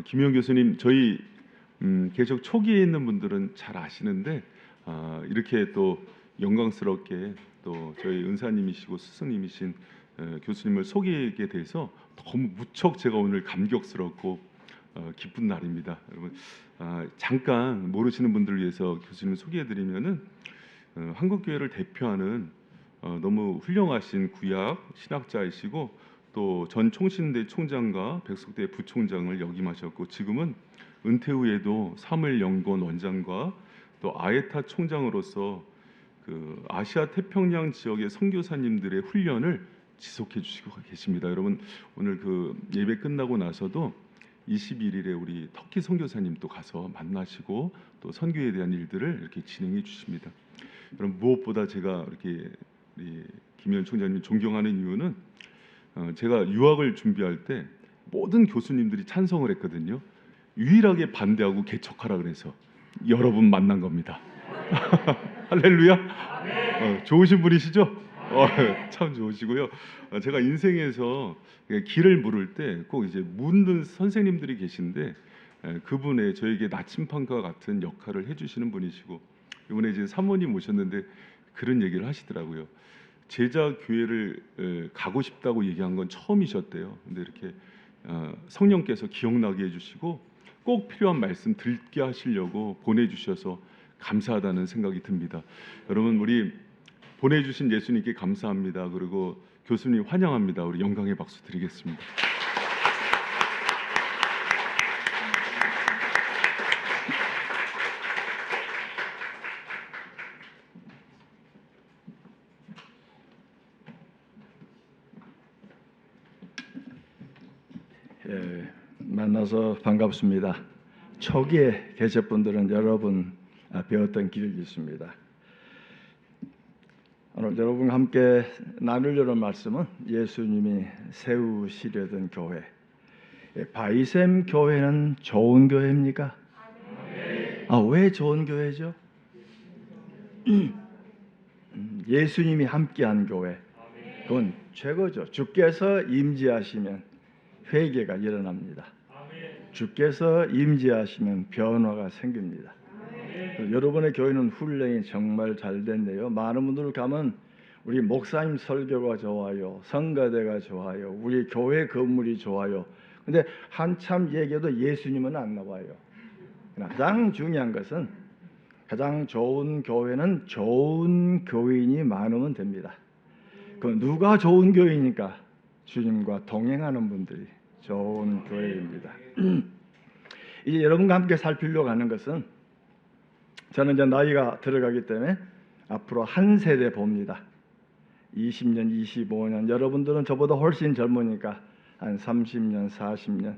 김용 교수님, 저희 계속 초기에 있는 분들은 잘 아시는데 이렇게 또 영광스럽게 또 저희 은사님이시고 스승님이신 교수님을 소개하게 돼서 너무 무척 제가 오늘 감격스럽고 기쁜 날입니다. 여러분, 잠깐 모르시는 분들을 위해서 교수님을 소개해드리면은 한국교회를 대표하는 너무 훌륭하신 구약 신학자이시고 또 전 총신대 총장과 백석대 부총장을 역임하셨고 지금은 은퇴 후에도 사무엘연구원 원장과 또 아에타 총장으로서 그 아시아 태평양 지역의 선교사님들의 훈련을 지속해 주시고 계십니다. 여러분, 오늘 그 예배 끝나고 나서도 21일에 우리 터키 선교사님 또 가서 만나시고 또 선교에 대한 일들을 이렇게 진행해 주십니다. 여러분, 무엇보다 제가 이렇게 우리 김현 총장님 존경하는 이유는 제가 유학을 준비할 때 모든 교수님들이 찬성을 했거든요. 유일하게 반대하고 개척하라 그래서 여러분 만난 겁니다. 할렐루야. 좋으신 분이시죠? 참 좋으시고요. 제가 인생에서 길을 물을 때 꼭 이제 묻는 선생님들이 계신데 그분의 저에게 나침반과 같은 역할을 해주시는 분이시고 이번에 이제 사모님 오셨는데 그런 얘기를 하시더라고요. 제자 교회를 가고 싶다고 얘기한 건 처음이셨대요. 근데 이렇게 성령께서 기억나게 해주시고 꼭 필요한 말씀 듣게 하시려고 보내주셔서 감사하다는 생각이 듭니다. 여러분, 우리 보내주신 예수님께 감사합니다. 그리고 교수님 환영합니다. 우리 영광의 박수 드리겠습니다. 만나서 반갑습니다. 초기에 계실 분들은 여러분 배웠던 기억이 있습니다. 오늘 여러분과 함께 나누려는 말씀은 예수님이 세우시려던 교회. 바이샘 교회는 좋은 교회입니까? 왜 좋은 교회죠? 예수님이 함께한 교회. 그건 최고죠. 주께서 임재하시면 회개가 일어납니다. 주께서 임재하시면 변화가 생깁니다. 여러분의 교회는 훈련이 정말 잘 됐네요. 많은 분들 가면 우리 목사님 설교가 좋아요, 성가대가 좋아요, 우리 교회 건물이 좋아요. 근데 한참 얘기해도 예수님은 안 나와요. 가장 중요한 것은 가장 좋은 교회는 좋은 교인이 많으면 됩니다. 그 누가 좋은 교회니까 주님과 동행하는 분들이 좋은 교회입니다. 이제 여러분과 함께 살피려고 하는 것은 저는 이제 나이가 들어가기 때문에 앞으로 한 세대 봅니다. 20년, 25년. 여러분들은 저보다 훨씬 젊으니까 한 30년, 40년.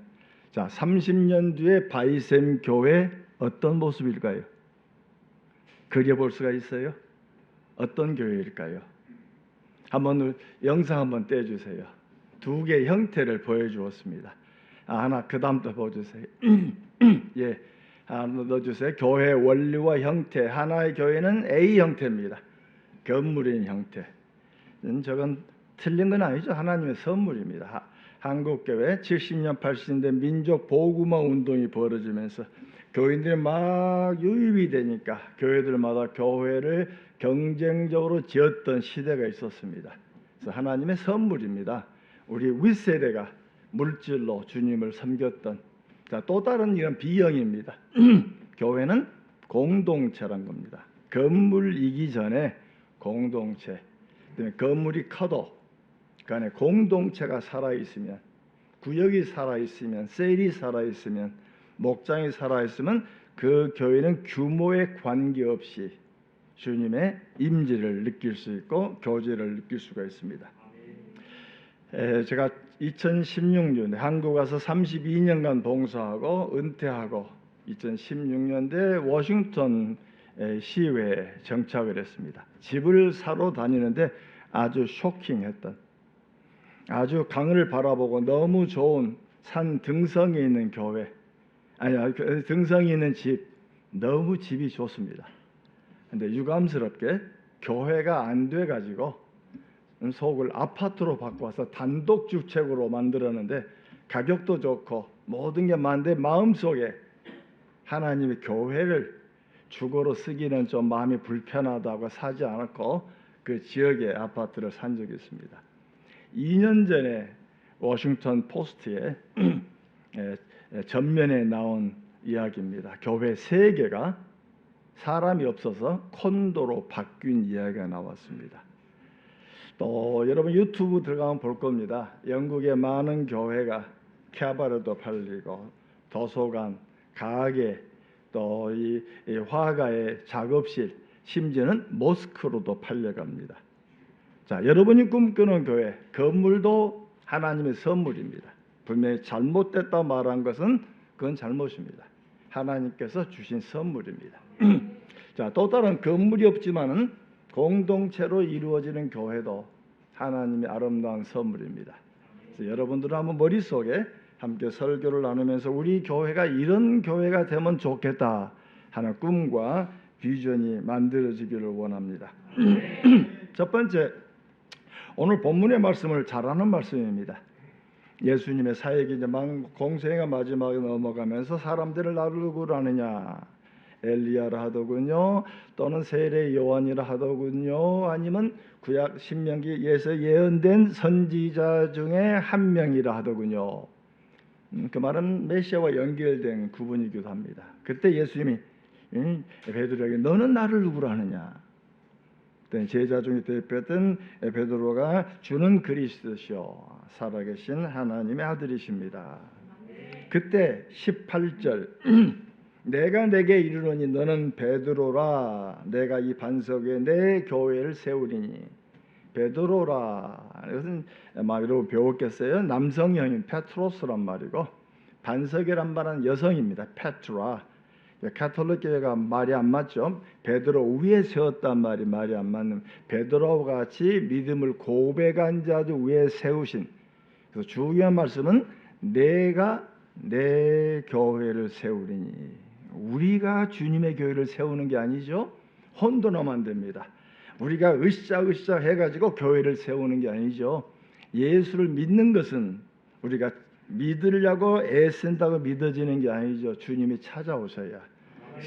자, 30년 뒤에 바이샘 교회 어떤 모습일까요? 그려볼 수가 있어요? 어떤 교회일까요? 한번 영상 한번 떼주세요. 두 개의 형태를 보여주었습니다. 하나 그 다음부터 보여주세요. 예, 하나 넣어주세요. 교회 원리와 형태. 하나의 교회는 A 형태입니다. 건물인 형태. 저건 틀린 건 아니죠. 하나님의 선물입니다. 한국교회 70년 80년대 민족 보구마 운동이 벌어지면서 교인들이 막 유입이 되니까 교회들마다 교회를 경쟁적으로 지었던 시대가 있었습니다. 그래서 하나님의 선물입니다. 우리 윗세대가 물질로 주님을 섬겼던 또 다른 이런 비형입니다. 교회는 공동체란 겁니다. 건물이기 전에 공동체, 건물이 커도 그 안에 공동체가 살아있으면, 구역이 살아있으면, 셀이 살아있으면, 목장이 살아있으면 그 교회는 규모에 관계없이 주님의 임재를 느낄 수 있고 교제를 느낄 수가 있습니다. 제가 2016년에 한국 와서 32년간 봉사하고 은퇴하고 2016년도에 워싱턴 시외에 정착을 했습니다. 집을 사러 다니는데 아주 쇼킹했던, 아주 강을 바라보고 너무 좋은 산 등성에 있는 교회, 등성에 있는 집, 너무 집이 좋습니다. 근데 유감스럽게 교회가 안 돼가지고 속을 아파트로 바꿔서 단독주택으로 만들었는데 가격도 좋고 모든 게 많은데 마음속에 하나님의 교회를 주거로 쓰기는 좀 마음이 불편하다고 사지 않았고 그 지역에 아파트를 산 적이 있습니다. 2년 전에 워싱턴 포스트에 전면에 나온 이야기입니다. 교회 3개가 사람이 없어서 콘도로 바뀐 이야기가 나왔습니다. 또 여러분 유튜브 들어가면 볼 겁니다. 영국의 많은 교회가 캐바레도 팔리고 도서관, 가게, 또 이 화가의 작업실, 심지어는 모스크로도 팔려갑니다. 자, 여러분이 꿈꾸는 교회, 건물도 하나님의 선물입니다. 분명히 잘못됐다 말한 것은 그건 잘못입니다. 하나님께서 주신 선물입니다. 자, 또 다른 건물이 없지만은 공동체로 이루어지는 교회도 하나님의 아름다운 선물입니다. 그래서 여러분들은 한번 머릿속에 함께 설교를 나누면서 우리 교회가 이런 교회가 되면 좋겠다 하는 꿈과 비전이 만들어지기를 원합니다. 첫 번째, 오늘 본문의 말씀을 잘하는 말씀입니다. 예수님의 사역이 이제 공생의 마지막에 넘어가면서 사람들을 나를 누구로 아느냐, 엘리야라 하더군요, 또는 세례 요한이라 하더군요, 아니면 구약 신명기에서 예언된 선지자 중에 한 명이라 하더군요. 그 말은 메시아와 연결된 구분이기도 합니다. 그때 예수님이 베드로에게 너는 나를 누구로 하느냐, 그때 제자 중에 대표했던 베드로가 주는 그리스도시요 살아계신 하나님의 아들이십니다. 그때 18절 내가 내게 이르노니 너는 베드로라, 내가 이 반석 위에 내 교회를 세우리니. 베드로라, 이것은 막 여러분 배웠겠어요? 남성형인 페트로스란 말이고, 반석이란 말은 여성입니다. 페트라. 가톨릭 교회가 말이 안 맞죠. 베드로 위에 세웠단 말이 안 맞는, 베드로와 같이 믿음을 고백한 자들 위에 세우신. 그래서 중요한 말씀은 내가 내 교회를 세우리니. 우리가 주님의 교회를 세우는 게 아니죠. 혼돈하면 안 됩니다. 우리가 으쌰으쌰 해가지고 교회를 세우는 게 아니죠. 예수를 믿는 것은 우리가 믿으려고 애쓴다고 믿어지는 게 아니죠. 주님이 찾아오셔야,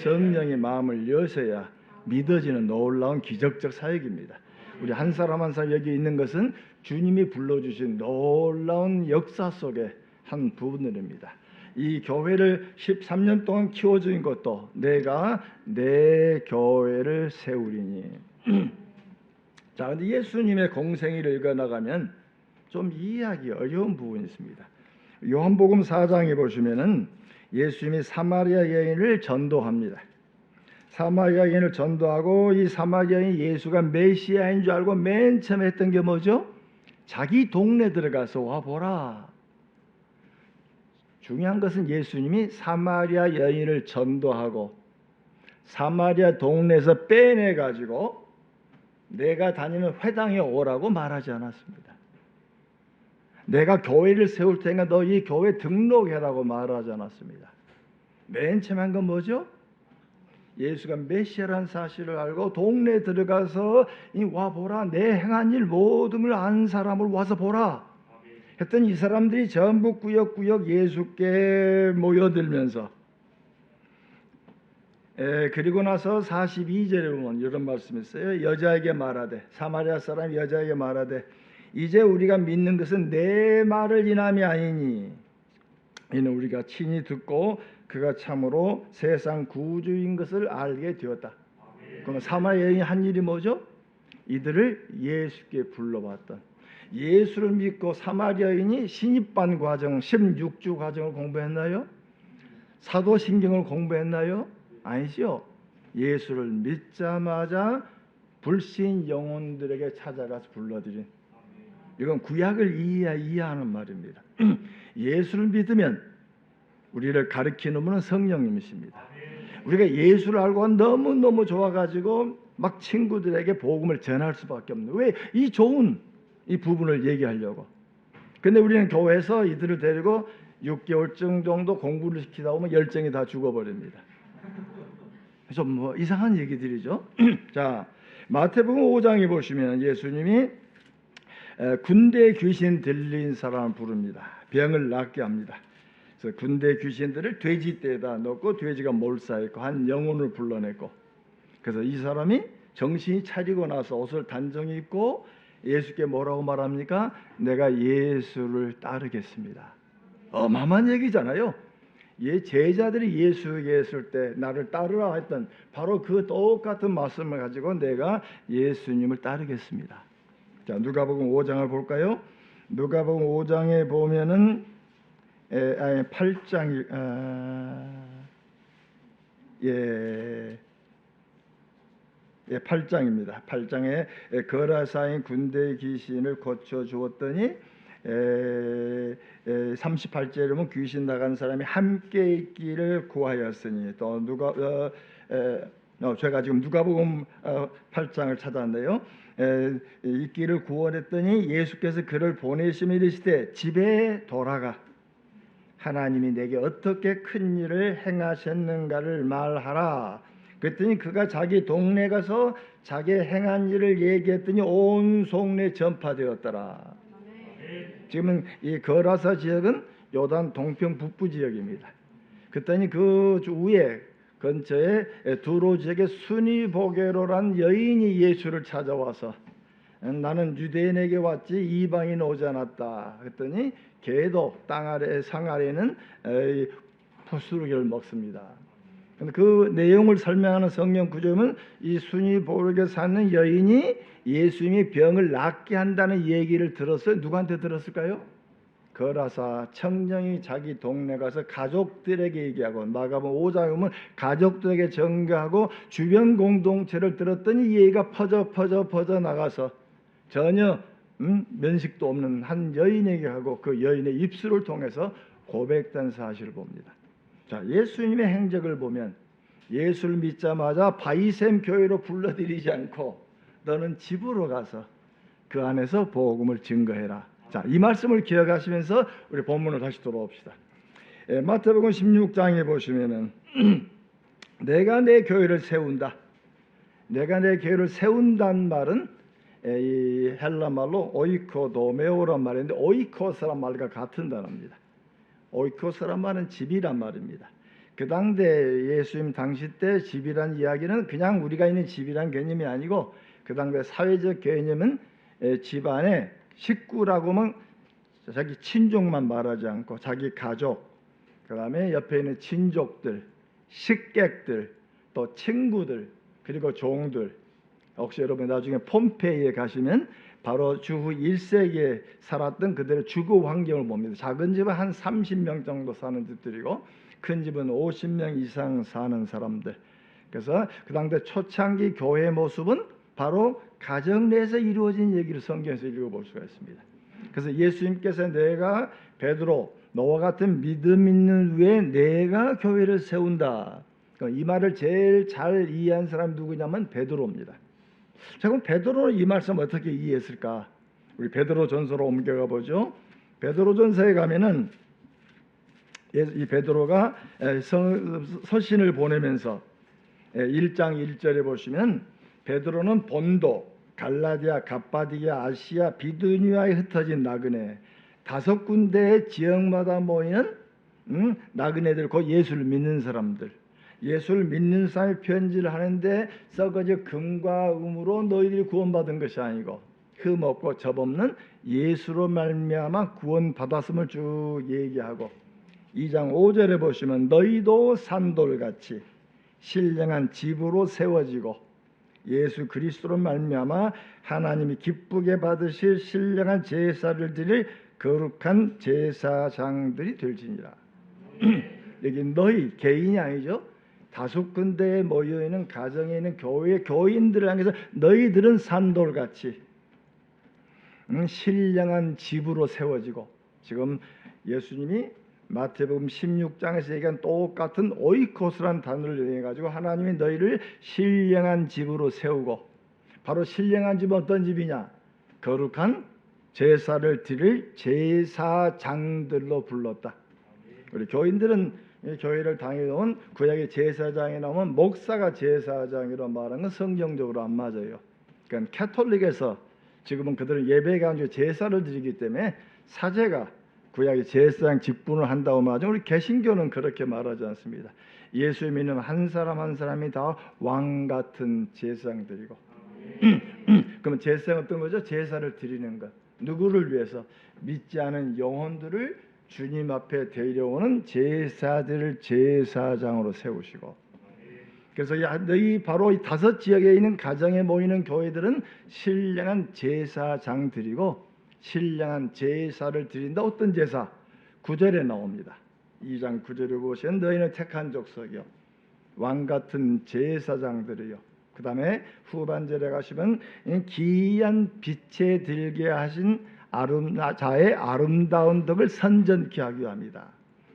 성령의 마음을 여셔야 믿어지는 놀라운 기적적 사역입니다. 우리 한 사람 한 사람 여기 있는 것은 주님이 불러주신 놀라운 역사 속의 한 부분입니다. 이 교회를 13년 동안 키워준 것도 내가 내 교회를 세우리니. 자, 근데 예수님의 공생애를 읽어나가면 좀 이해하기 어려운 부분이 있습니다. 요한복음 4장에 보시면은 예수님이 사마리아 여인을 전도합니다. 사마리아 여인을 전도하고, 이 사마리아 여인이 예수가 메시아인 줄 알고 맨 처음 했던 게 뭐죠? 자기 동네 들어가서 와보라. 중요한 것은 예수님이 사마리아 여인을 전도하고 사마리아 동네에서 빼내가지고 내가 다니는 회당에 오라고 말하지 않았습니다. 내가 교회를 세울 테니까 너 이 교회 등록해라고 말하지 않았습니다. 맨 처음 한 건 뭐죠? 예수가 메시아라는 사실을 알고 동네에 들어가서 와보라, 내 행한 일 모든 걸 아는 사람을 와서 보라 했더니 이 사람들이 전부 꾸역꾸역 예수께 모여들면서, 그리고 나서 42절에 보면 이런 말씀이 있어요. 여자에게 말하되, 사마리아 사람 여자에게 말하되, 이제 우리가 믿는 것은 내 말을 인함이 아니니 이는 우리가 친히 듣고 그가 참으로 세상 구주인 것을 알게 되었다. 그러면 사마리아 여인이 한 일이 뭐죠? 이들을 예수께 불러봤던, 예수를 믿고 사마리아인이 신입반 과정 16주 과정을 공부했나요? 사도신경을 공부했나요? 아니죠. 예수를 믿자마자 불신 영혼들에게 찾아가서 불러들인, 이건 구약을 이해하는 말입니다. 예수를 믿으면 우리를 가르치는 분은 성령님이십니다. 우리가 예수를 알고 너무너무 좋아가지고 막 친구들에게 복음을 전할 수밖에 없는, 왜? 이 좋은 이 부분을 얘기하려고. 근데 우리는 교회에서 이들을 데리고 6개월쯤 정도 공부를 시키다 보면 열정이 다 죽어버립니다. 좀 뭐 이상한 얘기들이죠. 자, 마태복음 5장에 보시면 예수님이 군대 귀신 들린 사람을 부릅니다. 병을 낫게 합니다. 그래서 군대 귀신들을 돼지떼에다 넣고 돼지가 몰사했고 한 영혼을 불러냈고, 그래서 이 사람이 정신이 차리고 나서 옷을 단정히 입고 예수께 뭐라고 말합니까? 내가 예수를 따르겠습니다. 어마어마한 얘기잖아요. 제자들이 예수에게 있을 때 나를 따르라 했던 바로 그 똑같은 말씀을 가지고 내가 예수님을 따르겠습니다. 자, 누가복음 5장을 볼까요? 누가복음 5장에 보면은 8장이 예 8장입니다. 8장에 거라사인 군대 귀신을 고쳐 주었더니 38절에 보면 귀신 나간 사람이 함께 있기를 구하였으니, 또 제가 지금 누가복음 8장을 찾았는데요. 있기를 구원했더니 예수께서 그를 보내시며 이르시되 집에 돌아가 하나님이 내게 어떻게 큰 일을 행하셨는가를 말하라. 그랬더니 그가 자기 동네 가서 자기 행한 일을 얘기했더니 온 속내 전파되었더라. 지금은 이 거라사 지역은 요단 동편 북부 지역입니다. 그랬더니 그 위에 근처에 두로 지역의 순이보게로란 여인이 예수를 찾아와서 나는 유대인에게 왔지 이방인 오지 않았다. 그랬더니 개도 땅 아래 상 아래는 푸스루기를 먹습니다. 그 내용을 설명하는 성경 구절은 이 순이보게 사는 여인이 예수님이 병을 낫게 한다는 얘기를 들었어요. 누구한테 들었을까요? 거라사 청정이 자기 동네 가서 가족들에게 얘기하고, 마가복음 5장에 보면 가족들에게 전가하고 주변 공동체를 들었더니 얘기가 퍼져 나가서 전혀 면식도 없는 한 여인에게 하고 그 여인의 입술을 통해서 고백된 사실을 봅니다. 자, 예수님의 행적을 보면 예수를 믿자마자 바이셈 교회로 불러들이지 않고 너는 집으로 가서 그 안에서 복음을 증거해라. 자, 이 말씀을 기억하시면서 우리 본문으로 다시 돌아옵시다. 마태복음 16장에 보시면은 내가 내 교회를 세운다. 내가 내 교회를 세운다는 말은 이 헬라 말로 오이코도메오란 말인데 오이코스란 말과 같은 단어입니다. 오이코스란 말은 집이란 말입니다. 그 당대 예수님 당시 때 집이란 이야기는 그냥 우리가 있는 집이란 개념이 아니고 그 당대 사회적 개념은 집안에 식구라고 하면 자기 친족만 말하지 않고 자기 가족, 그 다음에 옆에 있는 친족들, 식객들, 또 친구들, 그리고 종들. 혹시 여러분 나중에 폼페이에 가시면 바로 주후 1세기에 살았던 그들의 주거 환경을 봅니다. 작은 집은 한 30명 정도 사는 집들이고 큰 집은 50명 이상 사는 사람들. 그래서 그 당대 초창기 교회 모습은 바로 가정 내에서 이루어진 얘기를 성경에서 읽어볼 수가 있습니다. 그래서 예수님께서 내가 베드로 너와 같은 믿음 있는 위에 내가 교회를 세운다. 이 말을 제일 잘 이해한 사람이 누구냐면 베드로입니다. 자, 그럼 베드로는 이 말씀 어떻게 이해했을까? 우리 베드로 전서로 옮겨가 보죠. 베드로 전서에 가면은 이 베드로가 서신을 보내면서 1장 1절에 보시면 베드로는 본도, 갈라디아, 갑바디아, 아시아, 비두니아에 흩어진 나그네 5군데의 지역마다 모이는 나그네들, 곧 예수를 믿는 사람들, 예수를 믿는 사람이 편지를 하는데 썩어져 금과 음으로 너희들이 구원받은 것이 아니고 흠 없고 접 없는 예수로 말미암아 구원받았음을 쭉 얘기하고, 2장 5절에 보시면 너희도 산돌같이 신령한 집으로 세워지고 예수 그리스도로 말미암아 하나님이 기쁘게 받으실 신령한 제사를 드릴 거룩한 제사장들이 될지니라. 여기 너희 개인이 아니죠. 5군데에 모여있는 가정에 있는 교회의 교인들을 향해서 너희들은 산돌같이 신령한 집으로 세워지고, 지금 예수님이 마태복음 16장에서 얘기한 똑같은 오이코스란 단어를 이용해가지고 하나님이 너희를 신령한 집으로 세우고, 바로 신령한 집은 어떤 집이냐? 거룩한 제사를 드릴 제사장들로 불렀다. 우리 교인들은 교회를 다니던 구약의 제사장이 나오면 목사가 제사장이라고 말하는 건 성경적으로 안 맞아요. 그러니까 캐톨릭에서 지금은 그들은 예배가 아니고 제사를 드리기 때문에 사제가 구약의 제사장 직분을 한다고 말하죠. 우리 개신교는 그렇게 말하지 않습니다. 예수 믿는 한 사람 한 사람이 다 왕 같은 제사장들이고 그러면 제사는 어떤 거죠? 제사를 드리는 것. 누구를 위해서? 믿지 않은 영혼들을 주님 앞에 데려오는 제사들을 제사장으로 세우시고, 그래서 이 바로 이 5지역에 있는 가정에 모이는 교회들은 신령한 제사장들이고 신령한 제사를 드린다. 어떤 제사? 9절에 나옵니다. 2장 9절을 보시면 너희는 택한 족속이요 왕 같은 제사장들이요. 그 다음에 후반절에 가시면 기이한 빛에 들게 하신 자의 아름다운 덕을 선전케 하기 위함이다.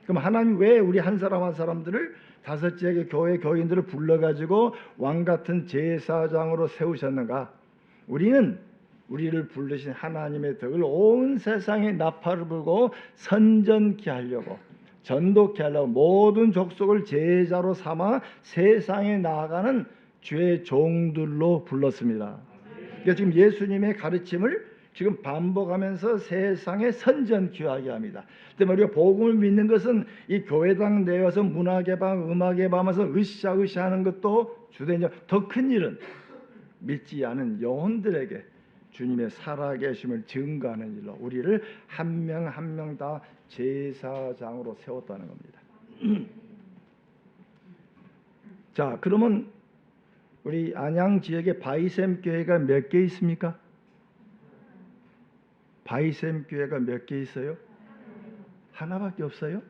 그럼 하나님 왜 우리 한 사람 한 사람들을 5지역의 교회 교인들을 불러가지고 왕 같은 제사장으로 세우셨는가? 우리를 부르신 하나님의 덕을 온 세상에 나팔을 불고 선전케 하려고, 전도케 하려고 모든 족속을 제자로 삼아 세상에 나아가는 주의 종들로 불렀습니다. 그러니까 지금 예수님의 가르침을 지금 반복하면서 세상에 선전기하게 합니다. 때문에 우리가 복음을 믿는 것은 이 교회당 내에서 문화개방, 음악개방하면서 으쌰으쌰 하는 것도 주된, 더 큰 일은 믿지 않은 영혼들에게 주님의 살아계심을 증거하는 일로 우리를 한 명 한 명 다 제사장으로 세웠다는 겁니다. 자, 그러면 우리 안양 지역에 바이샘 교회가 몇 개 있습니까? 바이샘 교회가 몇 개 있어요? 하나밖에 없어요?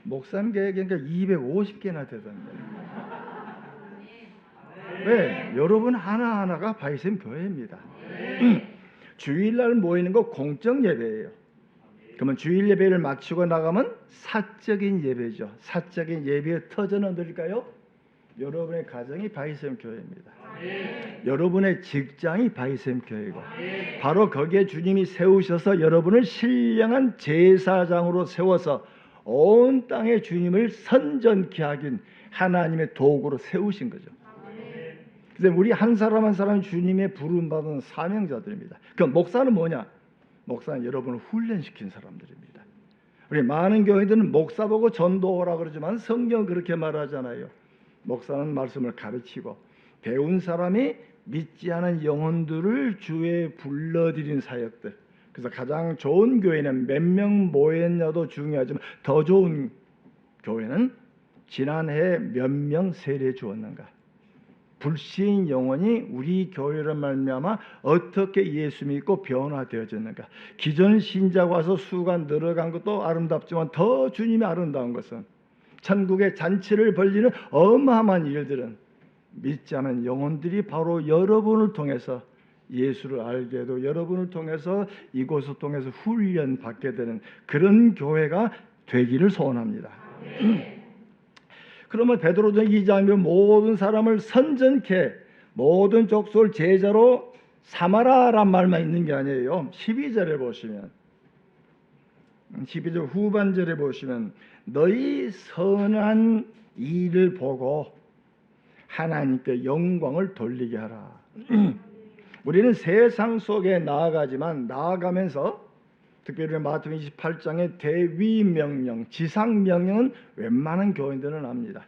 목삼 교회가 250개나 되던데. 왜? 여러분 하나하나가 바이샘 교회입니다. 주일날 모이는 거 공적 예배예요. 그러면 주일 예배를 마치고 나가면 사적인 예배죠. 사적인 예배의 터전은 어딜까요? 여러분의 가정이 바이샘 교회입니다. 여러분의 직장이 바이샘 교회고, 바로 거기에 주님이 세우셔서 여러분을 신령한 제사장으로 세워서 온 땅에 주님을 선전케 하긴 하나님의 도구로 세우신 거죠. 그래서 우리 한 사람 한 사람이 주님의 부름받은 사명자들입니다. 그럼 목사는 뭐냐? 목사는 여러분을 훈련시킨 사람들입니다. 우리 많은 교회들은 목사 보고 전도하라 그러지만 성경은 그렇게 말하잖아요. 목사는 말씀을 가르치고 배운 사람이 믿지 않은 영혼들을 주에 불러들인 사역들. 그래서 가장 좋은 교회는 몇 명 모였냐도 중요하지만 더 좋은 교회는 지난해 몇 명 세례 주었는가. 불신 영혼이 우리 교회를 말미암아 어떻게 예수 믿고 변화되어졌는가. 기존 신자가 와서 수가 늘어간 것도 아름답지만 더 주님이 아름다운 것은 천국의 잔치를 벌리는 어마어마한 일들은 믿지 않은 영혼들이 바로 여러분을 통해서 예수를 알게 해도 여러분을 통해서 이곳을 통해서 훈련 받게 되는 그런 교회가 되기를 소원합니다. 그러면 베드로전 2장에 모든 사람을 선전케 모든 족속을 제자로 삼아라란 말만 있는 게 아니에요. 12절에 보시면 12절 후반절에 보시면 너희 선한 일을 보고 하나님께 영광을 돌리게 하라. 우리는 세상 속에 나아가지만 나아가면서 특별히 마태복음 28장의 대위명령, 지상명령은 웬만한 교인들은 압니다.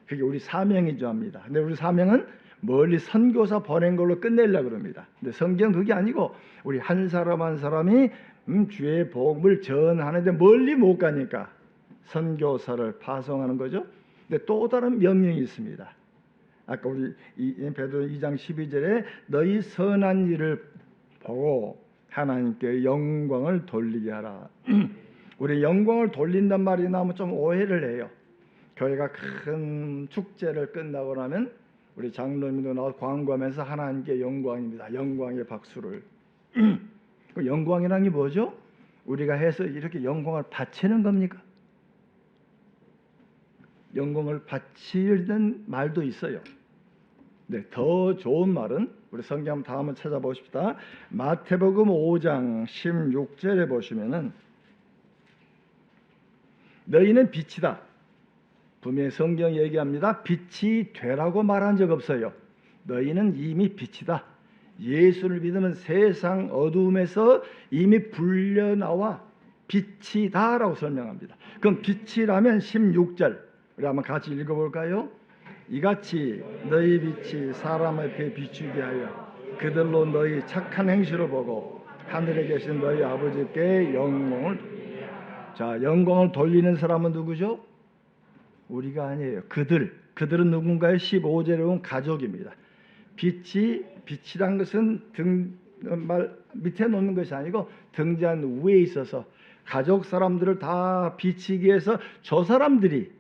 그게 우리 사명이죠 합니다. 근데 우리 사명은 멀리 선교사 보낸 걸로 끝내려고 그럽니다. 근데 성경은 그게 아니고 우리 한 사람 한 사람이 주의 복음을 전하는데 멀리 못 가니까 선교사를 파송하는 거죠. 근데 또 다른 명령이 있습니다. 아까 우리 베드로 2장 12절에 너희 선한 일을 보고 하나님께 영광을 돌리게 하라. 우리 영광을 돌린단 말이 나오면 좀 오해를 해요. 교회가 큰 축제를 끝나고 나면 우리 장로님도 나와서 광고하면서 하나님께 영광입니다. 영광의 박수를. 그 영광이라는 게 뭐죠? 우리가 해서 이렇게 영광을 바치는 겁니까? 영광을 바치는 말도 있어요. 네, 더 좋은 말은 우리 성경 다음을 찾아보십시다. 마태복음 5장 16절에 보시면은 너희는 빛이다. 분명히 성경이 얘기합니다. 빛이 되라고 말한 적 없어요. 너희는 이미 빛이다. 예수를 믿으면 세상 어두움에서 이미 불려나와 빛이다라고 설명합니다. 그럼 빛이라면 16절 우리 한번 같이 읽어볼까요? 이같이 너희 빛이 사람 앞에 비추게 하여 그들로 너희 착한 행실을 보고 하늘에 계신 너희 아버지께 영광을. 자, 영광을 돌리는 사람은 누구죠? 우리가 아니에요. 그들은 누군가요? 15절에 보면 가족입니다. 빛이란 것은 말 밑에 놓는 것이 아니고 등잔 위에 있어서 가족 사람들을 다 비치기 위해서 저 사람들이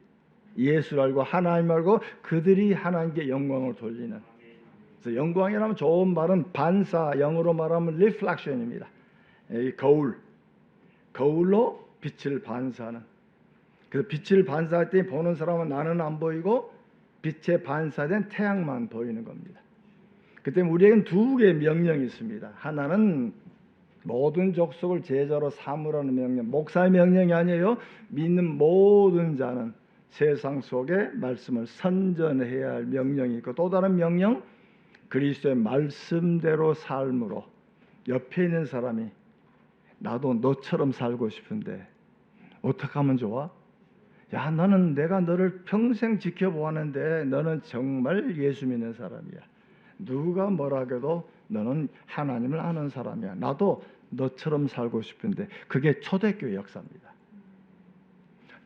예수를 알고 하나님 알고 그들이 하나님께 영광을 돌리는. 그래서 영광이라면 좋은 말은 반사, 영어로 말하면 reflection입니다. 이 거울로 빛을 반사하는. 그래서 빛을 반사할 때 보는 사람은 나는 안 보이고 빛에 반사된 태양만 보이는 겁니다. 그때 우리에겐 두 개의 명령이 있습니다. 하나는 모든 족속을 제자로 삼으라는 명령, 목사의 명령이 아니에요. 믿는 모든 자는 세상 속에 말씀을 선전해야 할 명령이 있고, 또 다른 명령, 그리스도의 말씀대로 삶으로 옆에 있는 사람이 나도 너처럼 살고 싶은데 어떻게 하면 좋아? 야, 너는 내가 너를 평생 지켜보았는데 너는 정말 예수 믿는 사람이야. 누가 뭐라 해도 너는 하나님을 아는 사람이야. 나도 너처럼 살고 싶은데. 그게 초대교회 역사입니다.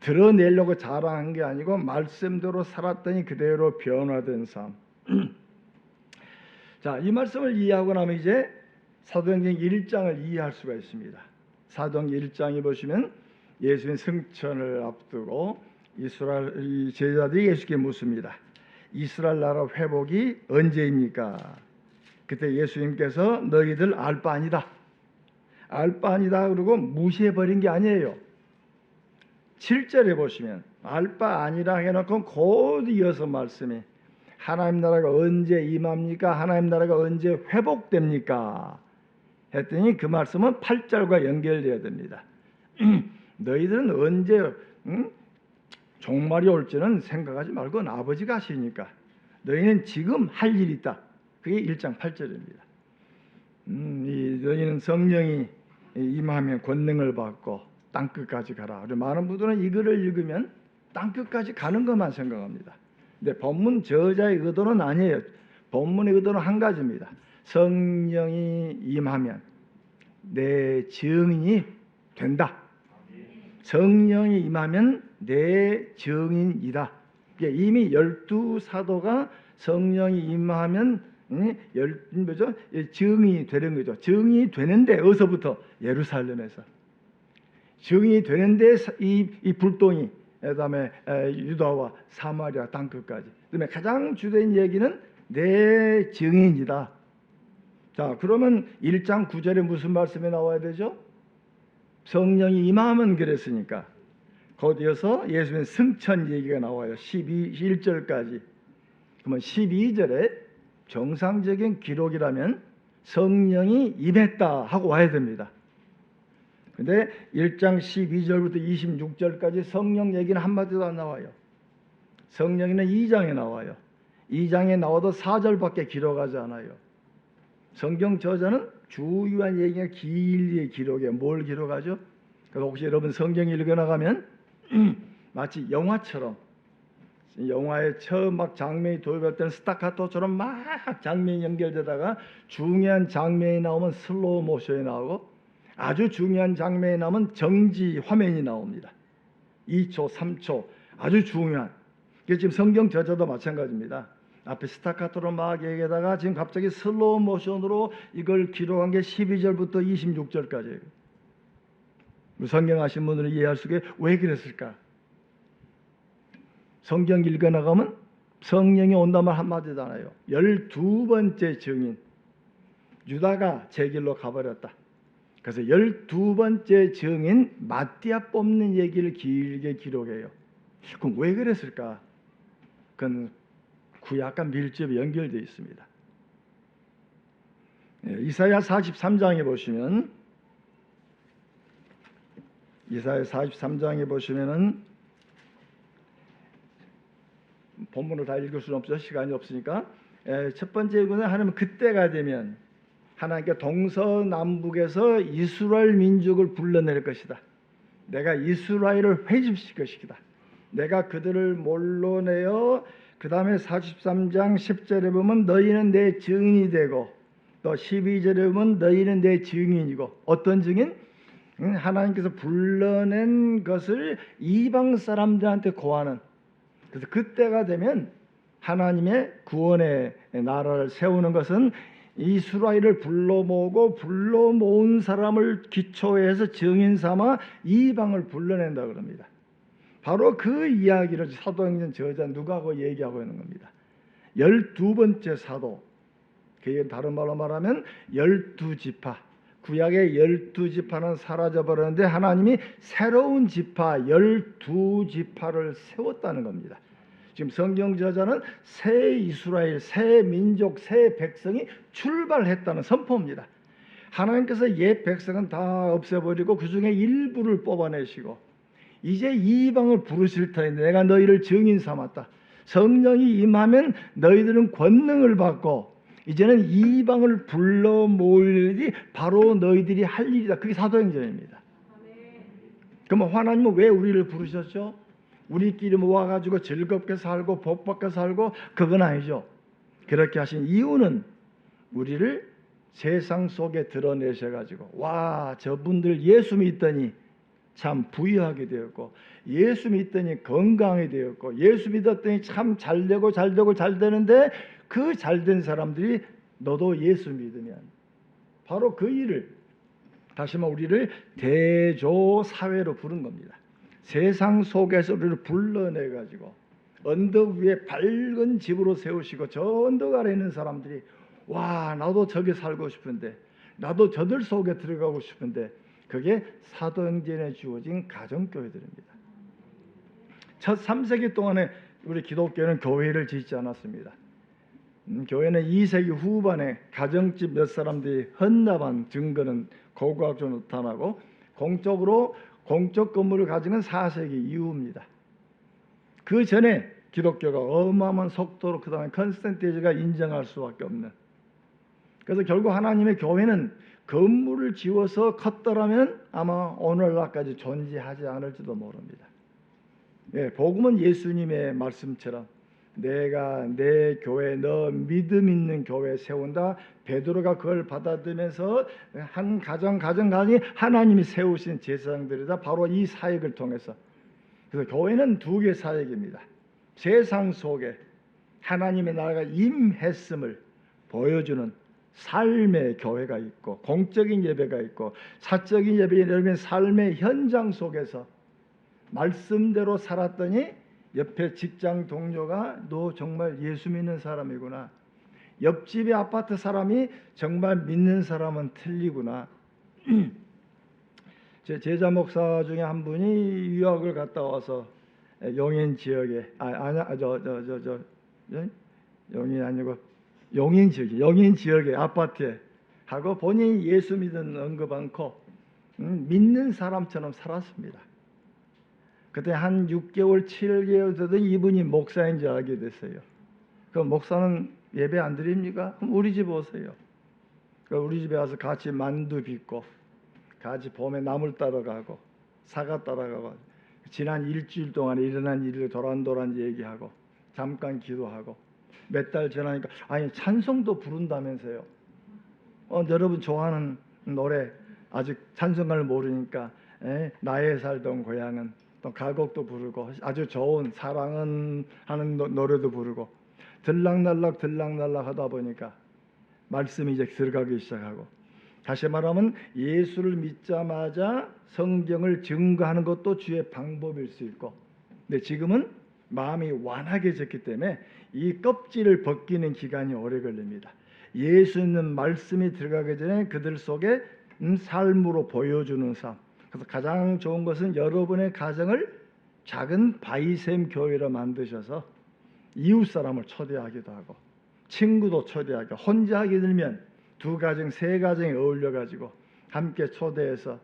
드러내려고 자랑한 게 아니고 말씀대로 살았더니 그대로 변화된 삶. 자, 이 말씀을 이해하고 나면 이제 사도행전 1장을 이해할 수가 있습니다. 사도행전 1장에 보시면 예수님 승천을 앞두고 이스라엘 제자들이 예수께 묻습니다. 이스라엘 나라 회복이 언제입니까? 그때 예수님께서 너희들 알 바 아니다. 알 바 아니다 그러고 무시해버린 게 아니에요. 7절에 보시면 알 바 아니라 해놓고 곧 이어서 말씀이 하나님 나라가 언제 임합니까? 하나님 나라가 언제 회복됩니까? 했더니 그 말씀은 8절과 연결되어야 됩니다. 너희들은 언제 종말이 올지는 생각하지 말고 아버지가 하시니까 너희는 지금 할 일이 있다. 그게 1장 8절입니다. 너희는 성령이 임하면 권능을 받고 땅끝까지 가라. 많은 분들은 이 글을 읽으면 땅끝까지 가는 것만 생각합니다. 근데 본문 저자의 의도는 아니에요. 본문의 의도는 한 가지입니다. 성령이 임하면 내 증인이 된다. 성령이 임하면 내 증인이다. 이미 12사도가 성령이 임하면 증인이 되는 거죠. 증인이 되는데 어디서부터? 예루살렘에서. 증인이 되는데 이 불똥이 그다음에 유다와 사마리아 땅끝까지. 그다음에 가장 주된 얘기는 내 증인이다. 자, 그러면 1장 9절에 무슨 말씀이 나와야 되죠? 성령이 임하면 그랬으니까 곧 이어서 예수님의 승천 얘기가 나와요. 1절까지. 그러면 12절에 정상적인 기록이라면 성령이 임했다 하고 와야 됩니다. 근데 1장 12절부터 26절까지 성령 얘기는 한마디도 안 나와요. 성령이는 2장에 나와요. 2장에 나와도 4절밖에 기록하지 않아요. 성경 저자는 주요한 얘기가 길게 기록해. 뭘 기록하죠? 그래서 혹시 여러분 성경 읽어나가면 마치 영화처럼, 영화에 처음 막 장면이 도입할 때는 스타카토처럼 막 장면이 연결되다가 중요한 장면이 나오면 슬로우 모션이 나오고 아주 중요한 장면이 나오면 정지 화면이 나옵니다. 2초, 3초 아주 중요한. 이게 지금 성경 저자도 마찬가지입니다. 앞에 스타카토로 막 얘기하다가 지금 갑자기 슬로우 모션으로 이걸 기록한 게 12절부터 26절까지예요. 성경 아신 분들은 이해할 수 있게 왜 그랬을까? 성경 읽어나가면 성령이 온다는 말 한마디도 안 해요. 12번째 증인 유다가 제 길로 가버렸다. 그래서 12번째 증인 마띠아 뽑는 얘기를 길게 기록해요. 그럼 왜 그랬을까? 그건 구약과 밀접히 연결되어 있습니다. 이사야 43장에 보시면 이사야 43장에 보시면은 본문을 다 읽을 수는 없죠. 시간이 없으니까. 첫 번째 구는 하나님 그때가 되면 하나님께 동서남북에서 이스라엘 민족을 불러낼 것이다. 내가 이스라엘을 회집시킬 것이다. 내가 그들을 몰라내어 그 다음에 43장 10절에 보면 너희는 내 증인이 되고 또 12절에 보면 너희는 내 증인이고 어떤 증인? 하나님께서 불러낸 것을 이방 사람들한테 고하는 그래서 그때가 되면 하나님의 구원의 나라를 세우는 것은 이스라엘을 불러 모은 사람을 기초해서 증인 삼아 이방을 불러낸다 그럽니다. 바로 그 이야기를 사도행전 저자 누가가 얘기하고 있는 겁니다. 12번째 사도, 그게 다른 말로 말하면 12지파, 구약의 12지파는 사라져버렸는데 하나님이 새로운 지파 12지파를 세웠다는 겁니다. 지금 성경 저자는 새 이스라엘, 새 민족, 새 백성이 출발했다는 선포입니다. 하나님께서 옛 백성은 다 없애버리고 그 중에 일부를 뽑아내시고 이제 이방을 부르실 터에 내가 너희를 증인 삼았다. 성령이 임하면 너희들은 권능을 받고 이제는 이방을 불러 모을 일이 바로 너희들이 할 일이다. 그게 사도행전입니다. 그럼 하나님은 왜 우리를 부르셨죠? 우리끼리 모아가지고 즐겁게 살고 복받게 살고 그건 아니죠. 그렇게 하신 이유는 우리를 세상 속에 드러내셔가지고 와 저분들 예수 믿더니 참 부유하게 되었고 예수 믿더니 건강하게 되었고 예수 믿었더니 참 잘되고 잘되는데 그 잘된 사람들이 너도 예수 믿으면 바로 그 일을 다시 말해 우리를 대조사회로 부른 겁니다. 세상 속에서 우리를 불러내가지고 언덕 위에 밝은 집으로 세우시고 저 언덕 아래 있는 사람들이 와 나도 저기 살고 싶은데 나도 저들 속에 들어가고 싶은데 그게 사도행전에 주어진 가정교회들입니다. 첫 3세기 동안에 우리 기독교는 교회를 짓지 않았습니다. 교회는 2세기 후반에 가정집 몇 사람들이 헌납한 증거는 고고학적으로 나타나고 공적 건물을 가진 건 4세기 이후입니다. 그 전에 기독교가 어마어마한 속도로 그 다음에 컨스탄티노가 인정할 수밖에 없는 그래서 결국 하나님의 교회는 건물을 지어서 컸더라면 아마 오늘날까지 존재하지 않을지도 모릅니다. 예, 복음은 예수님의 말씀처럼 내가 내 교회 너 믿음 있는 교회 세운다. 베드로가 그걸 받아들면서 한 가정이 하나님이 세우신 제사장들이다. 바로 이 사역을 통해서 그래서 교회는 두 개의 사역입니다. 세상 속에 하나님의 나라가 임했음을 보여주는 삶의 교회가 있고 공적인 예배가 있고 사적인 예배는 삶의 현장 속에서 말씀대로 살았더니 옆에 직장 동료가 너 정말 예수 믿는 사람이구나. 옆집의 아파트 사람이 정말 믿는 사람은 틀리구나. 제 제자 목사 중에 한 분이 유학을 갔다 와서 용인 지역에 용인 지역의 아파트에 하고 본인이 예수 믿는 언급 않고 믿는 사람처럼 살았습니다. 그때 한 6개월, 7개월 되던 이분이 목사인 줄 알게 됐어요. 그 목사는 예배 안 드립니까? 그럼 우리 집 오세요. 우리 집에 와서 같이 만두 빚고 같이 봄에 나물 따러 가고 사과 따러 가고 지난 일주일 동안에 일어난 일을 도란도란 얘기하고 잠깐 기도하고 몇 달 지나니까 아니 찬송도 부른다면서요. 여러분 좋아하는 노래 아직 찬송가를 모르니까 나의 살던 고향은 또 가곡도 부르고 아주 좋은 사랑은 하는 노래도 부르고 들락날락 하다 보니까 말씀이 이제 들어가기 시작하고 다시 말하면 예수를 믿자마자 성경을 증거하는 것도 주의 방법일 수 있고 근데 지금은 마음이 완악해졌기 때문에 이 껍질을 벗기는 기간이 오래 걸립니다. 예수 있는 말씀이 들어가기 전에 그들 속에 삶으로 보여주는 삶. 그래서 가장 좋은 것은 여러분의 가정을 작은 바이셈 교회로 만드셔서 이웃 사람을 초대하기도 하고 친구도 초대하고 혼자 하게 되면 두 가정, 세 가정이 어울려 가지고 함께 초대해서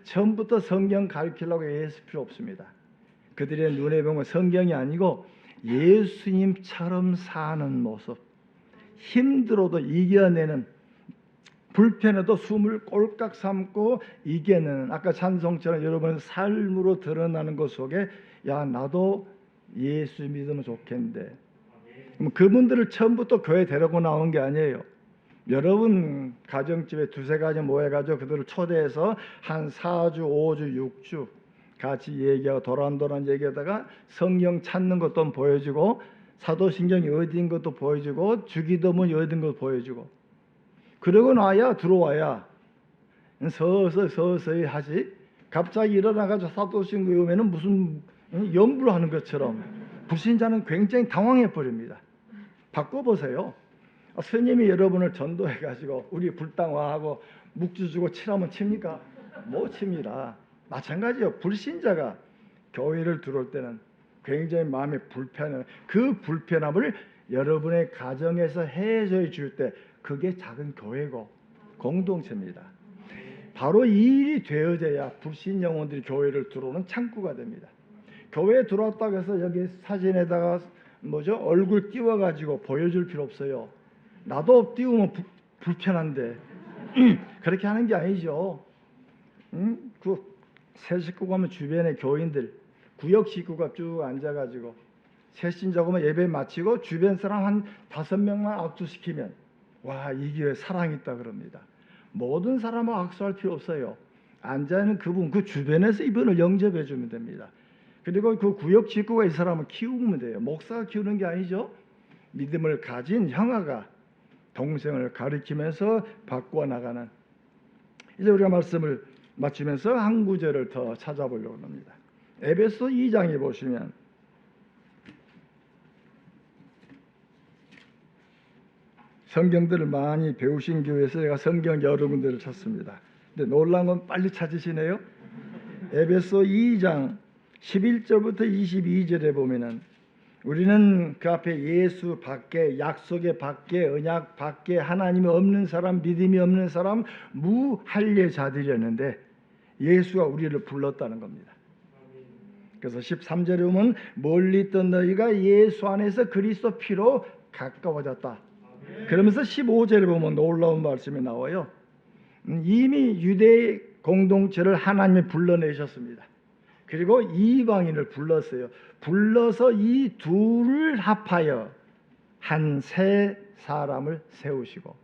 처음부터 성경 가르치려고 애쓸 필요 없습니다. 그들의 눈에 보면 성경이 아니고 예수님처럼 사는 모습, 힘들어도 이겨내는 불편해도 숨을 꼴깍 삼고 이겨내는, 아까 찬송처럼 여러분의 삶으로 드러나는 것 속에 야 나도 예수 믿으면 좋겠는데, 그분들을 처음부터 교회 데리고 나온 게 아니에요. 여러분 가정집에 두세 가지 모여가지고 그들을 초대해서 한 4주, 5주, 6주 같이 얘기하고 도란도란 얘기하다가 성경 찾는 것도 보여주고, 사도신경이 어디인 것도 보여주고, 주기도문이 어디인 것도 보여주고, 그러고 나야 들어와야 서서히 하지. 갑자기 일어나가지고 사도신경 외우면은 무슨 연구를 하는 것처럼 불신자는 굉장히 당황해 버립니다. 바꿔보세요. 스님이 여러분을 전도해가지고 우리 불당화하고 묵주 주고 치라면 칩니까? 못 칩니다. 마찬가지요. 불신자가 교회를 들어올 때는 굉장히 마음이 불편해. 그 불편함을 여러분의 가정에서 해소해 줄 때 그게 작은 교회고 공동체입니다. 바로 이 일이 되어져야 불신 영혼들이 교회를 들어오는 창구가 됩니다. 교회에 들어왔다고 해서 여기 사진에다가 얼굴 띄워가지고 보여줄 필요 없어요. 나도 띄우면 불편한데 그렇게 하는 게 아니죠. 그 새 식구 가면 주변에 교인들, 구역 식구가 쭉 앉아가지고 새신자고만 예배 마치고 주변 사람 한 5명만 악수시키면 와, 이 교회 사랑이 있다 그럽니다. 모든 사람은 악수할 필요 없어요. 앉아있는 그분, 그 주변에서 이분을 영접해 주면 됩니다. 그리고 그 구역 식구가 이 사람을 키우면 돼요. 목사가 키우는 게 아니죠. 믿음을 가진 형아가 동생을 가르치면서 바꾸어 나가는. 이제 우리가 말씀을 마치면서 한 구절을 더 찾아보려고 합니다. 에베소 2장에 보시면 성경들을 많이 배우신 교회에서 제가 성경 여러 군데를 찾습니다. 근데 놀라운 건 빨리 찾으시네요. 에베소 2장 11절부터 22절에 보면은 우리는 그 앞에 예수 밖에, 약속의 밖에, 언약 밖에 하나님이 없는 사람, 믿음이 없는 사람, 무할례자들이었는데 예수가 우리를 불렀다는 겁니다. 그래서 13절에 보면 멀리 있던 너희가 예수 안에서 그리스도 피로 가까워졌다. 그러면서 15절에 보면 놀라운 말씀이 나와요. 이미 유대 공동체를 하나님이 불러내셨습니다. 그리고 이방인을 불렀어요. 불러서 이 둘을 합하여 한 새 사람을 세우시고,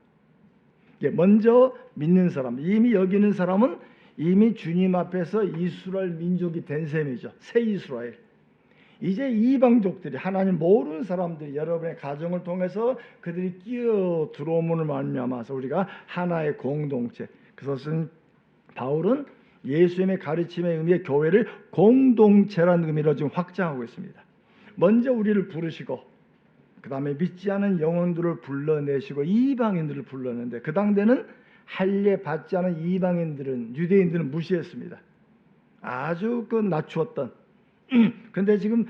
먼저 믿는 사람, 이미 여기 있는 사람은 이미 주님 앞에서 이스라엘 민족이 된 셈이죠. 새 이스라엘. 이제 이방족들이, 하나님 모르는 사람들이 여러분의 가정을 통해서 그들이 끼어 들어옴을 말미암아서 우리가 하나의 공동체. 그것은 바울은 예수님의 가르침의 의미의 교회를 공동체라는 의미로 지금 확장하고 있습니다. 먼저 우리를 부르시고 그 다음에 믿지 않은 영혼들을 불러내시고 이방인들을 불렀는데, 그 당대는 할례 받지 않은 이방인들은, 유대인들은 무시했습니다. 아주 낮추었던. 근데 지금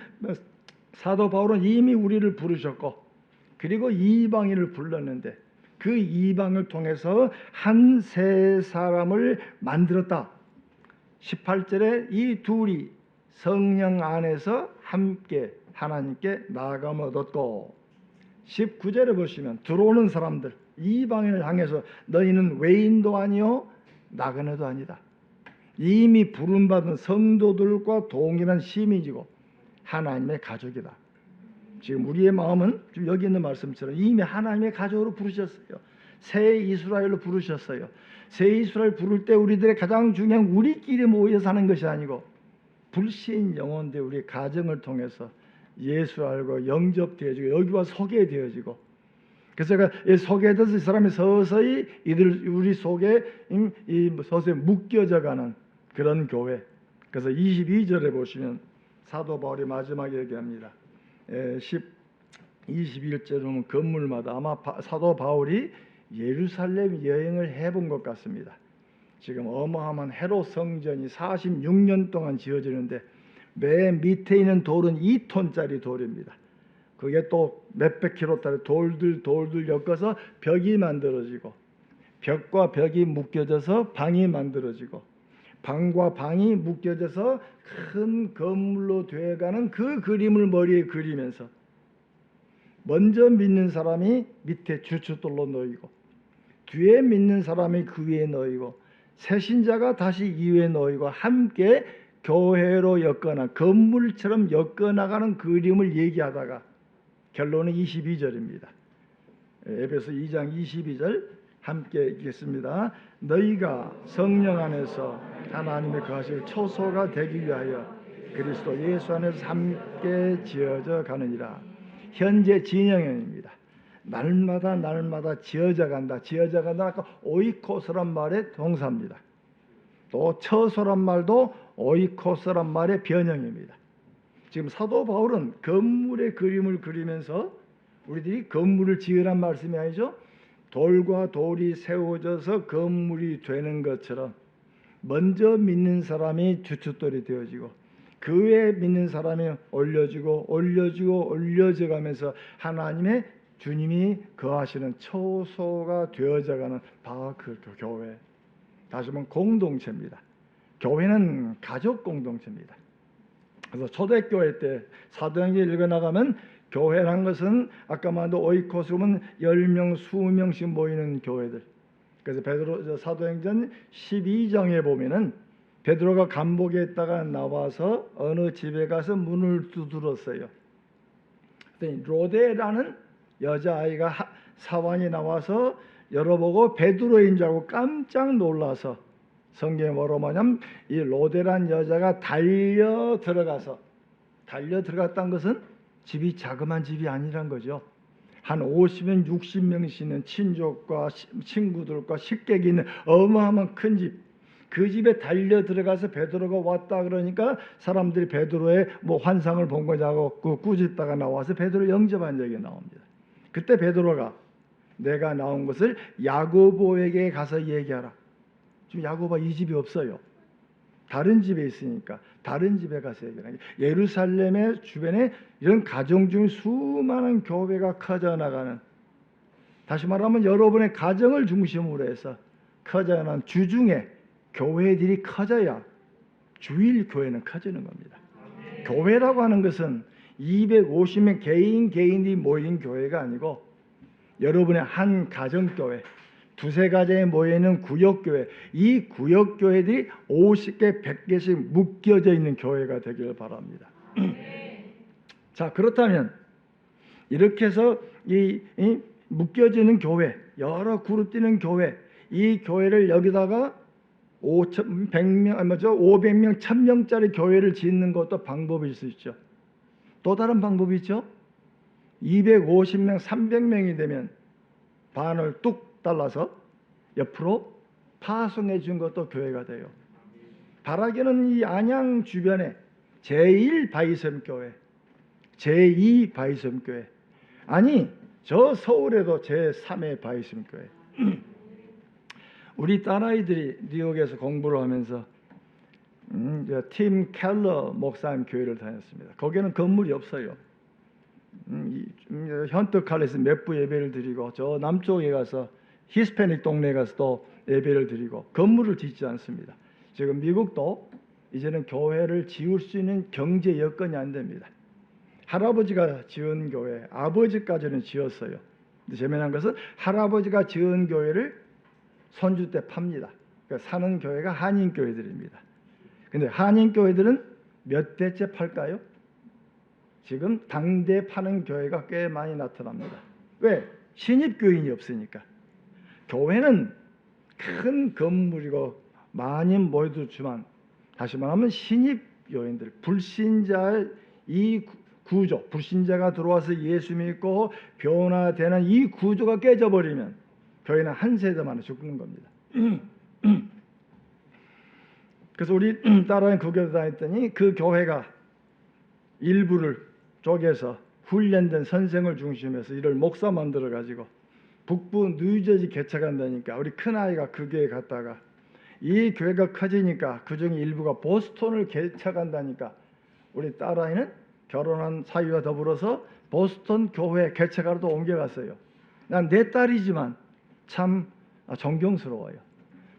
사도 바울은 이미 우리를 부르셨고 그리고 이방인을 불렀는데 그 이방을 통해서 한 새 사람을 만들었다. 18절에 이 둘이 성령 안에서 함께 하나님께 나아감을 얻었고, 19절에 보시면 들어오는 사람들, 이방인을 향해서 너희는 외인도 아니요 나그네도 아니다. 이미 부름받은 성도들과 동일한 시민이고 하나님의 가족이다. 지금 우리의 마음은 지금 여기 있는 말씀처럼 이미 하나님의 가족으로 부르셨어요. 새 이스라엘로 부르셨어요. 새 이스라엘 부를 때 우리들의 가장 중요한 우리끼리 모여 사는 것이 아니고 불신 영혼들 우리 가정을 통해서 예수 알고 영접되어지고 여기 와 소개되어지고, 그래서 제가 소개돼서 이 사람이 서서히 우리 속에 서서히 묶여져가는 그런 교회. 그래서 22절에 보시면 사도 바울이 마지막에 얘기합니다. 21절에 보면 건물마다 아마 사도 바울이 예루살렘 여행을 해본 것 같습니다. 지금 어마어마한 헤롯 성전이 46년 동안 지어지는데 맨 밑에 있는 돌은 2톤짜리 돌입니다. 그게 또 몇백 킬로짜리 돌들 엮어서 벽이 만들어지고, 벽과 벽이 묶여져서 방이 만들어지고, 방과 방이 묶여져서 큰 건물로 되어가는 그 그림을 머리에 그리면서 먼저 믿는 사람이 밑에 주춧돌로 놓이고, 뒤에 믿는 사람이 그 위에 놓이고 새신자가 다시 이위에 놓이고 함께 교회로 엮어나 건물처럼 엮어나가는 그림을 얘기하다가 결론은 22절입니다. 에베소 2장 22절 함께 읽겠습니다. 너희가 성령 안에서 하나님의 거하실 초소가 되기 위하여 그리스도 예수 안에서 함께 지어져 가느니라. 현재 진행형입니다. 날마다 지어져 간다. 지어져 간다. 아까 오이코스란 말의 동사입니다. 또 처소란 말도 오이코스란 말의 변형입니다. 지금 사도 바울은 건물의 그림을 그리면서 우리들이 건물을 지으란 말씀이 아니죠. 돌과 돌이 세워져서 건물이 되는 것처럼 먼저 믿는 사람이 주춧돌이 되어지고 그 외에 믿는 사람이 올려져 가면서 하나님의 주님이 거하시는 초소가 되어져가는 바로 그 교회. 다시 한번 공동체입니다. 교회는 가족 공동체입니다. 그래서 초대교회 때 사도행전 읽어나가면 교회란 것은 아까 말한 오이코스면 10명, 20명씩 모이는 교회들. 그래서 베드로 사도행전 12장에 보면은 베드로가 감복에 있다가 나와서 어느 집에 가서 문을 두드렸어요. 그랬더니 로데라는 여자아이가 사환이 나와서 열어보고 베드로인 줄 알고 깜짝 놀라서 성경에 뭐라고 말하냐면 이 로데란 여자가 달려 들어갔다는 것은 집이 자그마한 집이 아니란 거죠. 한 50명, 60명씩 있는 친족과 친구들과 식객이 있는 어마어마한 큰 집. 그 집에 달려 들어가서 베드로가 왔다 그러니까 사람들이 베드로의 뭐 환상을 본 거냐고 꾸짖다가 나와서 베드로 영접한 적이 나옵니다. 그때 베드로가 내가 나온 것을 야고보에게 가서 얘기하라. 지금 야고보가 이 집이 없어요. 다른 집에 있으니까 다른 집에 가서 얘기하라. 예루살렘의 주변에 이런 가정 중 수많은 교회가 커져나가는, 다시 말하면 여러분의 가정을 중심으로 해서 커져나가는 주중에 교회들이 커져야 주일 교회는 커지는 겁니다. 교회라고 하는 것은 250명 개인이 모인 교회가 아니고 여러분의 한 가정교회, 두세 가정에 모여있는 구역교회, 이 구역교회들이 50개, 100개씩 묶여져 있는 교회가 되기를 바랍니다. 자, 그렇다면 이렇게 해서 이 묶여지는 교회, 여러 그룹 뛰는 교회, 이 교회를 여기다가 500명, 1000명짜리 교회를 짓는 것도 방법일 수 있죠. 또 다른 방법이 있죠. 250명, 300명이 되면 반을 뚝 잘라서 옆으로 파송해 준 것도 교회가 돼요. 바라기는 이 안양 주변에 제1 바이섬교회, 제2 바이섬교회, 아니 저 서울에도 제3의 바이섬교회. 우리 딸아이들이 뉴욕에서 공부를 하면서 팀 켈러 목사님 교회를 다녔습니다. 거기는 건물이 없어요. 현트 칼레스 몇 부 예배를 드리고 저 남쪽에 가서 히스패닉 동네에 가서 또 예배를 드리고 건물을 짓지 않습니다. 지금 미국도 이제는 교회를 지을 수 있는 경제 여건이 안 됩니다. 할아버지가 지은 교회, 아버지까지는 지었어요. 근데 재미난 것은 할아버지가 지은 교회를 손주 때 팝니다. 그러니까 사는 교회가 한인 교회들입니다. 근데 한인 교회들은 몇 대째 팔까요? 지금 당대 파는 교회가 꽤 많이 나타납니다. 왜? 신입 교인이 없으니까. 교회는 큰 건물이고 많이 모여두지만 다시 말하면 신입 교인들, 불신자의 이 구조, 불신자가 들어와서 예수 믿고 변화되는 이 구조가 깨져버리면 교회는 한 세대만에 죽는 겁니다. 그래서 우리 딸아이 그 교회 다녔더니 그 교회가 일부를 쪼개서 훈련된 선생을 중심해서 이를 목사 만들어 가지고 북부 뉴저지 개척한다니까 우리 큰아이가 그 교회 갔다가 이 교회가 커지니까 그중 일부가 보스턴을 개척한다니까 우리 딸아이는 결혼한 사위와 더불어서 보스턴 교회 개척하러도 옮겨갔어요. 난 내 딸이지만 참 존경스러워요.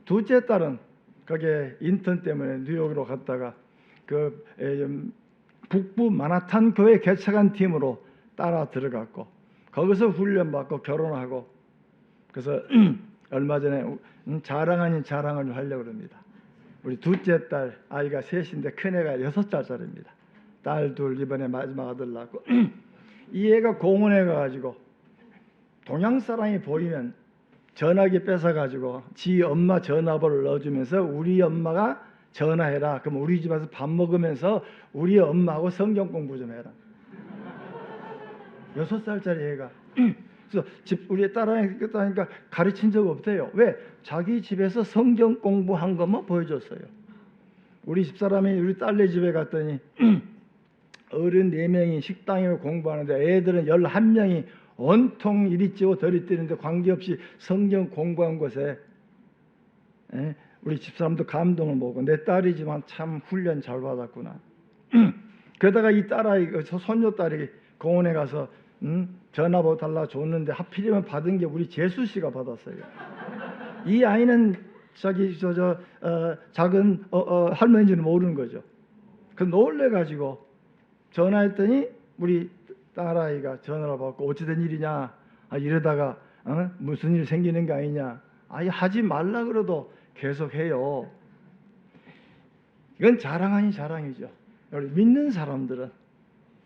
둘째 딸은 거기에 인턴 때문에 뉴욕으로 갔다가 그 북부 마나탄 교회 개척한 팀으로 따라 들어갔고 거기서 훈련받고 결혼하고 그래서 얼마 전에 자랑 아닌 자랑을 좀 하려고 합니다. 우리 둘째 딸 아이가 셋인데 큰애가 6살짜리입니다. 딸 둘 이번에 마지막 아들 낳고 이 애가 공원에 가가지고 동양 사람이 보이면 전화기 뺏어가지고 지 엄마 전화번호를 넣어주면서 우리 엄마가 전화해라. 그럼 우리 집에서 밥 먹으면서 우리 엄마하고 성경 공부 좀 해라. 6살짜리 애가. 그래서 우리 딸아이니까 가르친 적 없대요. 왜? 자기 집에서 성경 공부한 것만 보여줬어요. 우리 집사람이 우리 딸네 집에 갔더니 어른 4명이 식당에 공부하는데 애들은 11명이 온통 이리 찌고 저리 뛰는데 관계없이 성경 공부한 곳에 우리 집사람도 감동을 먹고 내 딸이지만 참 훈련 잘 받았구나. 그러다가 이 딸아이 손녀딸이 공원에 가서 전화번호 달라 줬는데 하필이면 받은 게 우리 재수 씨가 받았어요. 이 아이는 자기 작은 할머니인지는 모르는 거죠. 그 놀래 가지고 전화했더니 우리 딸아이가 전화를 받고 어찌된 일이냐. 이러다가 무슨 일 생기는 거 아니냐. 아예 하지 말라 그래도 계속 해요. 이건 자랑 아닌 자랑이죠. 우리 믿는 사람들은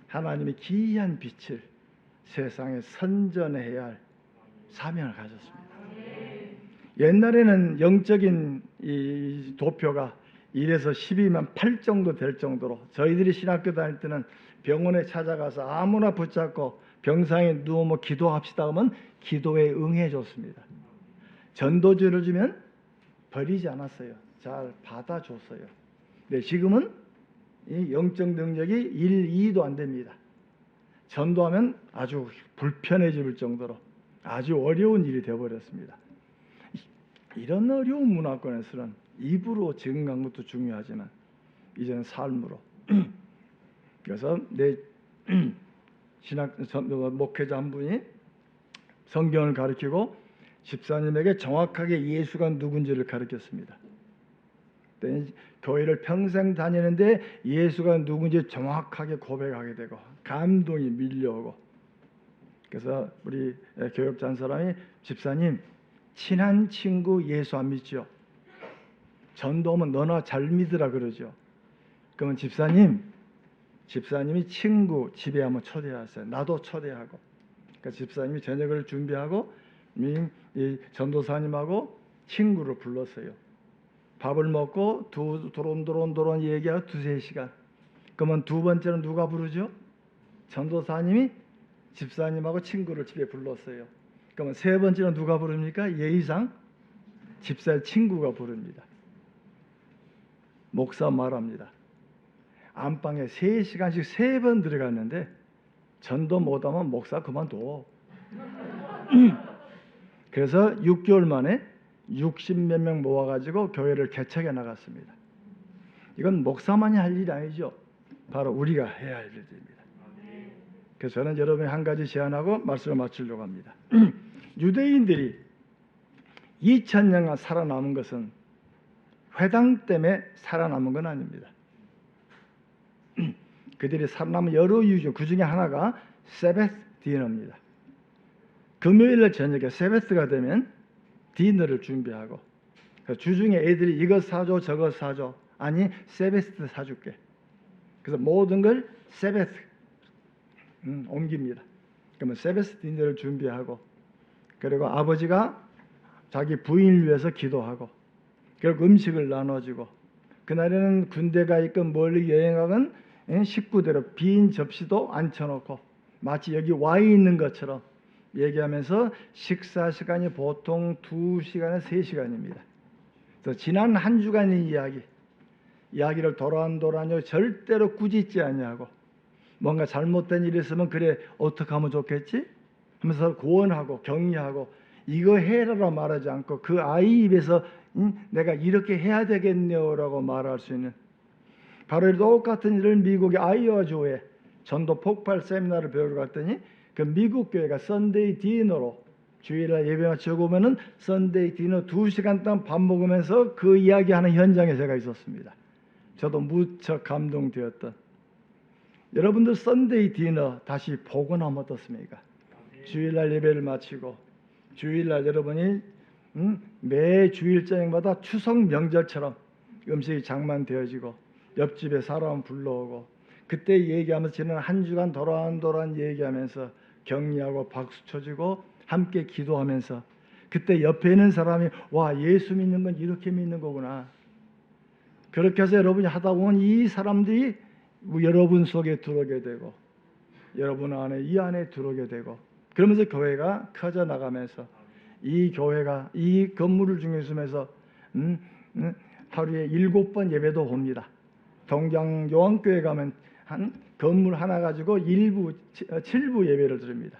하나님의 기이한 빛을 세상에 선전해야 할 사명을 가졌습니다. 옛날에는 영적인 이 도표가 1에서 12만 8 정도 될 정도로 저희들이 신학교 다닐 때는 병원에 찾아가서 아무나 붙잡고 병상에 누워 기도합시다 하면 기도에 응해 줬습니다. 전도지를 주면 버리지 않았어요. 잘 받아줬어요. 근데 지금은 이 영적 능력이 1, 2도 안 됩니다. 전도하면 아주 불편해질 정도로 아주 어려운 일이 되어버렸습니다. 이런 어려운 문화권에서는 입으로 증거한 것도 중요하지만 이제는 삶으로. 그래서 내 신학 목회자 한 분이 성경을 가르치고 집사님에게 정확하게 예수가 누군지를 가르쳤습니다. 교회를 평생 다니는데 예수가 누군지 정확하게 고백하게 되고 감동이 밀려오고, 그래서 우리 교역자 한 사람이 집사님 친한 친구 예수 안 믿죠? 전도하면 너나 잘 믿으라 그러죠. 그러면 집사님이 친구 집에 한번 초대하세요. 나도 초대하고. 그러니까 집사님이 저녁을 준비하고 이 전도사님하고 친구를 불렀어요. 밥을 먹고 도론도론 얘기하고 2-3시간. 그러면 두 번째는 누가 부르죠? 전도사님이 집사님하고 친구를 집에 불렀어요. 그러면 세 번째는 누가 부릅니까? 예의상 집사의 친구가 부릅니다. 목사 말합니다. 안방에 3시간씩 3번 들어갔는데 전도 못하면 목사 그만둬. 그래서 6개월 만에 60몇 명 모아가지고 교회를 개척해 나갔습니다. 이건 목사만이 할 일이 아니죠. 바로 우리가 해야 할 일입니다. 그래서 저는 여러분이 한 가지 제안하고 말씀을 마치려고 합니다. 유대인들이 2000년간 살아남은 것은 회당 때문에 살아남은 건 아닙니다. 그들이 살아남은 여러 이유죠. 그 중에 하나가 세베스 디너입니다. 금요일날 저녁에 세베스가 되면 디너를 준비하고 주중에 애들이 이것 사줘 저것 사줘, 아니 세베스 사줄게. 그래서 모든 걸 세베스 옮깁니다. 그러면 세베스 디너를 준비하고, 그리고 아버지가 자기 부인을 위해서 기도하고, 그리고 음식을 나눠주고, 그날에는 군대가 있건 멀리 여행하건 식구대로 빈 접시도 앉혀놓고 마치 여기 와 있는 것처럼 얘기하면서 식사 시간이 보통 2시간에서 3시간입니다. 그래서 지난 한 주간의 이야기를 도란도란요 절대로 꾸짖지 아니하고, 뭔가 잘못된 일이 있으면 그래 어떻게 하면 좋겠지 하면서 고언하고 격려하고, 이거 해라라 말하지 않고 그 아이 입에서 내가 이렇게 해야 되겠네요라고 말할 수 있는, 바로 똑같은 일을 미국의 아이오와주에 전도 폭발 세미나를 배우러 갔더니 그 미국 교회가 선데이 디너로 주일날 예배 마치고 오면은 선데이 디너 2시간 동안 밥 먹으면서 그 이야기하는 현장에 제가 있었습니다. 저도 무척 감동되었던. 여러분들 선데이 디너 다시 보고 나면 어떻습니까? 주일날 예배를 마치고 주일날 여러분이 매 주일 저녁마다 추석 명절처럼 음식이 장만되어지고 옆집에 사람 불러오고 그때 얘기하면서 지난 한 주간 도란도란 얘기하면서 격려하고 박수 쳐주고 함께 기도하면서 그때 옆에 있는 사람이 와 예수 믿는 건 이렇게 믿는 거구나. 그렇게 해서 여러분이 하다 보면 이 사람들이 여러분 속에 들어오게 되고 여러분 안에 이 안에 들어오게 되고 그러면서 교회가 커져 나가면서 이 교회가 이 건물을 중심에서 하루에 7번 예배도 봅니다. 동장 요한교회 가면 한 건물 하나 가지고 7부 예배를 드립니다.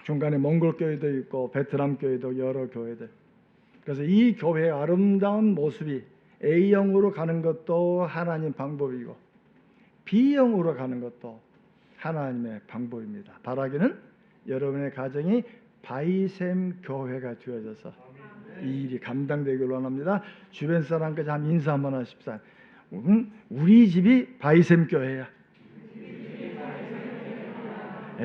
중간에 몽골 교회도 있고 베트남 교회도 여러 교회들. 그래서 이 교회의 아름다운 모습이 A형으로 가는 것도 하나님 방법이고 B형으로 가는 것도 하나님의 방법입니다. 바라기는 여러분의 가정이 바이샘 교회가 되어져서 이 일이 감당되기를 원합니다. 주변 사람까지 한번 인사 한번 하십시다. 우리 집이 바이샘 교회야. 예,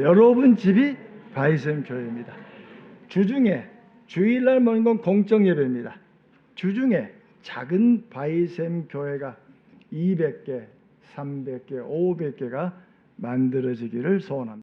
여러분 집이 바이샘 교회입니다. 주중에 주일날 모는 건 공적 예배입니다. 주중에 작은 바이샘 교회가 200개, 300개, 500개가 만들어지기를 소원합니다.